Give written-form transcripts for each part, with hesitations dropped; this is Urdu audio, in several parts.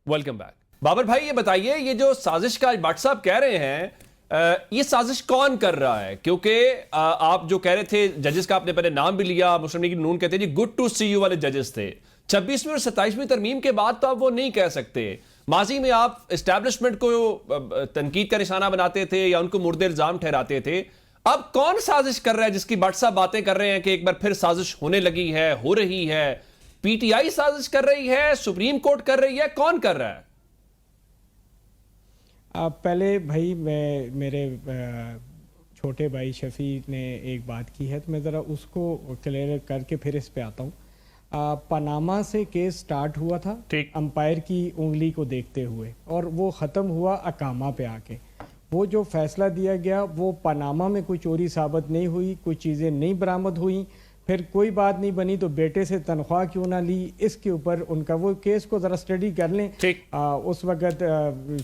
Welcome back. بابر بھائی یہ بتائیے, یہ جو سازش کا بٹ صاحب کہہ رہے ہیں, یہ سازش کون کر رہا ہے؟ کیونکہ آپ جو کہہ رہے تھے ججز کا آپ نے پہلے نام بھی لیا, مسلم لیگ نون کہتے ہیں جی گڈ ٹو سی یو والے ججز تھے. 26ویں اور 27ویں ترمیم کے بعد تو آپ وہ نہیں کہہ سکتے. ماضی میں آپ اسٹیبلشمنٹ کو تنقید کا نشانہ بناتے تھے یا ان کو مرد الزام ٹھہراتے تھے. اب کون سازش کر رہا ہے جس کی بٹ صاحب باتیں کر رہے ہیں کہ ایک بار پھر سازش ہونے لگی ہے, ہو رہی ہے؟ پی ٹی آئی سازش کر رہی ہے, سپریم کورٹ کر رہی ہے, کون کر رہا ہے؟ پہلے بھائی میرے چھوٹے بھائی شفیع نے ایک بات کی ہے تو میں ذرا اس کو کلیئر کر کے پھر اس پہ آتا ہوں. پاناما سے کیس سٹارٹ ہوا تھا امپائر کی انگلی کو دیکھتے ہوئے, اور وہ ختم ہوا اکاما پہ آ کے. وہ جو فیصلہ دیا گیا وہ پاناما میں کوئی چوری ثابت نہیں ہوئی, کوئی چیزیں نہیں برآمد ہوئیں, پھر کوئی بات نہیں بنی تو بیٹے سے تنخواہ کیوں نہ لی, اس کے اوپر ان کا وہ کیس کو ذرا اسٹڈی کر لیں. اس وقت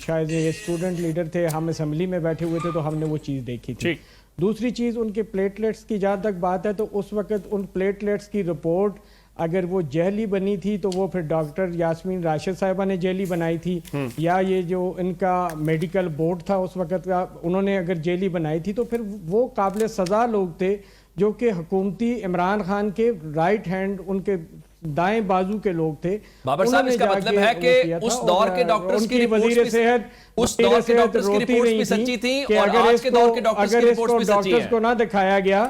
شاید یہ اسٹوڈنٹ لیڈر تھے, ہم اسمبلی میں بیٹھے ہوئے تھے تو ہم نے وہ چیز دیکھی تھی. دوسری چیز ان کے پلیٹلیٹس کی جہاں تک بات ہے تو اس وقت ان پلیٹلیٹس کی رپورٹ اگر وہ جیلی بنی تھی تو وہ پھر ڈاکٹر یاسمین راشد صاحبہ نے جیلی بنائی تھی, یا یہ جو ان کا میڈیکل بورڈ تھا اس وقت کا, انہوں نے اگر جیلی بنائی تھی تو پھر وہ قابل سزا لوگ تھے جو کہ حکومتی عمران خان کے رائٹ ہینڈ, ان کے دائیں بازو کے لوگ تھے. بابر صاحب اس کا مطلب ہے کہ اس دور کے ڈاکٹرز کی وزیر صحت روتی نہیں تھی کہ اگر اس کو ڈاکٹرز کو نہ دکھایا گیا,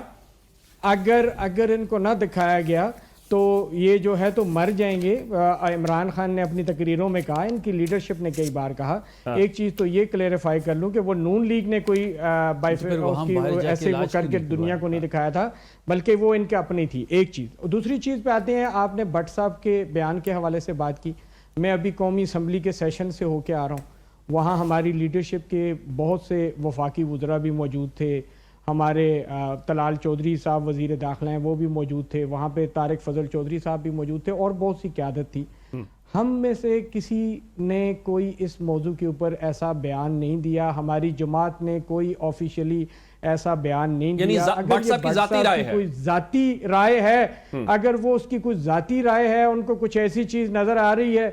اگر ان کو نہ دکھایا گیا تو یہ جو ہے تو مر جائیں گے. عمران خان نے اپنی تقریروں میں کہا, ان کی لیڈرشپ نے کئی بار کہا. ایک چیز تو یہ کلیریفائی کر لوں کہ وہ نون لیگ نے کوئی ایسے وہ کر کے دنیا کو نہیں دکھایا تھا, بلکہ وہ ان کے اپنی تھی. ایک چیز. دوسری چیز پہ آتے ہیں, آپ نے بٹ صاحب کے بیان کے حوالے سے بات کی. میں ابھی قومی اسمبلی کے سیشن سے ہو کے آ رہا ہوں, وہاں ہماری لیڈرشپ کے بہت سے وفاقی وزراء بھی موجود تھے. ہمارے طلال چودھری صاحب وزیر داخلہ ہیں, وہ بھی موجود تھے. وہاں پہ طارق فضل چودھری صاحب بھی موجود تھے, اور بہت سی قیادت تھی. ہم میں سے کسی نے کوئی اس موضوع کے اوپر ایسا بیان نہیں دیا. ہماری جماعت نے کوئی آفیشیلی ایسا بیان نہیں دیا. اگر یہ بٹ صاحب کی کوئی ذاتی رائے ہے, اگر وہ اس کی کوئی ذاتی رائے ہے, ان کو کچھ ایسی چیز نظر آ رہی ہے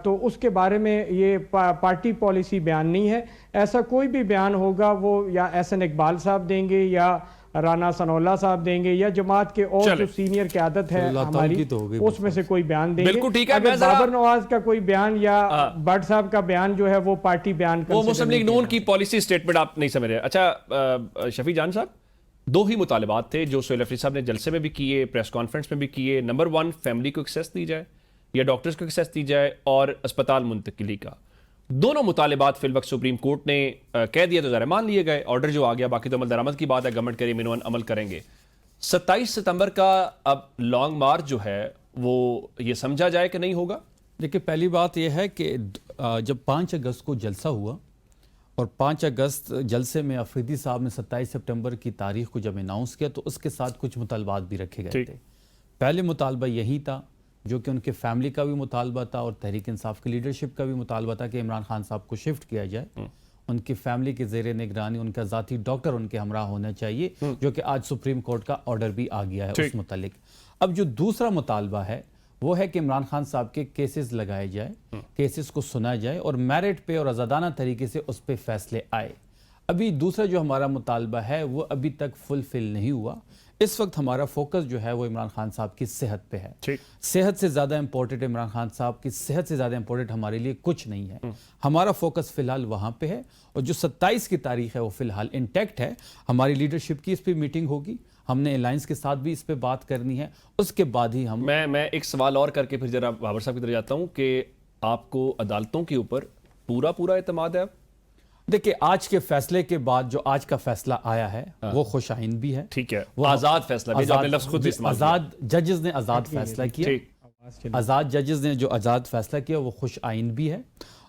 تو اس کے بارے میں یہ پارٹی پالیسی بیان نہیں ہے. ایسا کوئی بھی بیان ہوگا وہ یا احسن اقبال صاحب دیں گے, یا رانا ثناء اللہ صاحب دیں گے, یا جماعت کے اور جو سینئر قیادت ہے ہماری اس میں سے کوئی بیان دیں گے. اگر بابر نواز کا کوئی بیان یا بٹ صاحب کا بیان جو ہے وہ پارٹی بیان وہ مسلم لیگ نون کی پالیسی سٹیٹمنٹ آپ نہیں سمجھ رہے. اچھا شفیع جان صاحب, دو ہی مطالبات تھے جو سہیل افریدی صاحب نے جلسے میں بھی کیے, پریس کانفرنس میں بھی کیے. نمبر 1, فیملی کو ایکسیس دی جائے یا ڈاکٹرز کو ایکسیس دی جائے, اور اسپتال منتقلی کا. دونوں مطالبات فی الوقت سپریم کورٹ نے کہہ دیا تو ذرا مان لیے گئے, آرڈر جو آ گیا, باقی تو عمل درآمد کی بات ہے, گورنمنٹ کے لیے عمل کریں گے. 27 ستمبر کا اب لانگ مارچ جو ہے وہ یہ سمجھا جائے کہ نہیں ہوگا. دیکھیں, پہلی بات یہ ہے کہ جب 5 اگست کو جلسہ ہوا, اور 5 اگست جلسے میں افریدی صاحب نے 27 سپٹمبر کی تاریخ کو جب اناؤنس کیا تو اس کے ساتھ کچھ مطالبات بھی رکھے گئے تھے. پہلے مطالبہ یہی تھا جو کہ ان کے فیملی کا بھی مطالبہ تھا, اور تحریک انصاف کی لیڈرشپ کا بھی مطالبہ تھا کہ عمران خان صاحب کو شفٹ کیا جائے. ان کی فیملی کے زیر نگرانی ان کا ذاتی ڈاکٹر ان کے ہمراہ ہونا چاہیے, جو کہ آج سپریم کورٹ کا آرڈر بھی آ گیا ہے اس متعلق. اب جو دوسرا مطالبہ ہے وہ ہے کہ عمران خان صاحب کے کیسز لگائے جائے, کیسز کو سنا جائے, اور میرٹ پہ اور آزادانہ طریقے سے اس پہ فیصلے آئے. ابھی دوسرا جو ہمارا مطالبہ ہے وہ ابھی تک فلفل نہیں ہوا. اس وقت ہمارا فوکس جو ہے وہ عمران خان صاحب کی صحت پہ ہے. صحت سے زیادہ امپورٹنٹ عمران خان صاحب کی صحت سے زیادہ امپورٹنٹ ہمارے لیے کچھ نہیں ہے. ہمارا فوکس فی الحال وہاں پہ ہے, اور جو 27 کی تاریخ ہے وہ فی الحال انٹیکٹ ہے. ہماری لیڈرشپ کی اس پہ میٹنگ ہوگی, ہم نے الائنس کے ساتھ بھی اس پہ بات کرنی ہے, اس کے بعد ہی ہم. میں ایک سوال اور کر کے پھر ذرا بابر صاحب کی طرف جاتا ہوں کہ آپ کو عدالتوں کے اوپر پورا اعتماد ہے؟ دیکھیں, آج کے فیصلے کے بعد جو آج کا فیصلہ آیا ہے وہ خوش آئند بھی ہے. ٹھیک ہے, وہ آزاد فیصلہ بھی, جو آپ نے لفظ خود استعمال کیا. آزاد ججز نے آزاد فیصلہ کیا, آزاد ججز نے جو آزاد فیصلہ کیا وہ خوش آئند بھی ہے.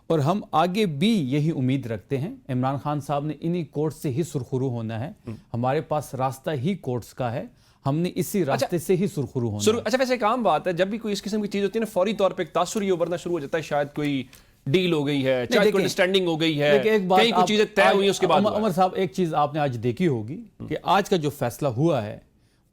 اور ہم آگے بھی یہی امید رکھتے ہیں. عمران خان صاحب نے انہی کورٹ سے ہی سرخرو ہونا ہے. ہمارے پاس راستہ ہی کورٹس کا ہے, ہم نے اسی راستے سے ہی سرخرو ہونا ہے. اچھا, ویسے ایک عام بات ہے, جب بھی کوئی اس قسم کی چیز ہوتی ہے نا, فوری طور پہ ایک تاثر یہ ابھرنا شروع ہو جاتا ہے, شاید کوئی ڈیل ہو گئی ہے, چاہے کوئی انڈرسٹینڈنگ ہو گئی ہے, کئی کچھ چیزیں طے ہوئی اس کے بعد. عمر صاحب, ایک چیز آپ نے آج دیکھی ہوگی کہ آج کا جو فیصلہ ہوا ہے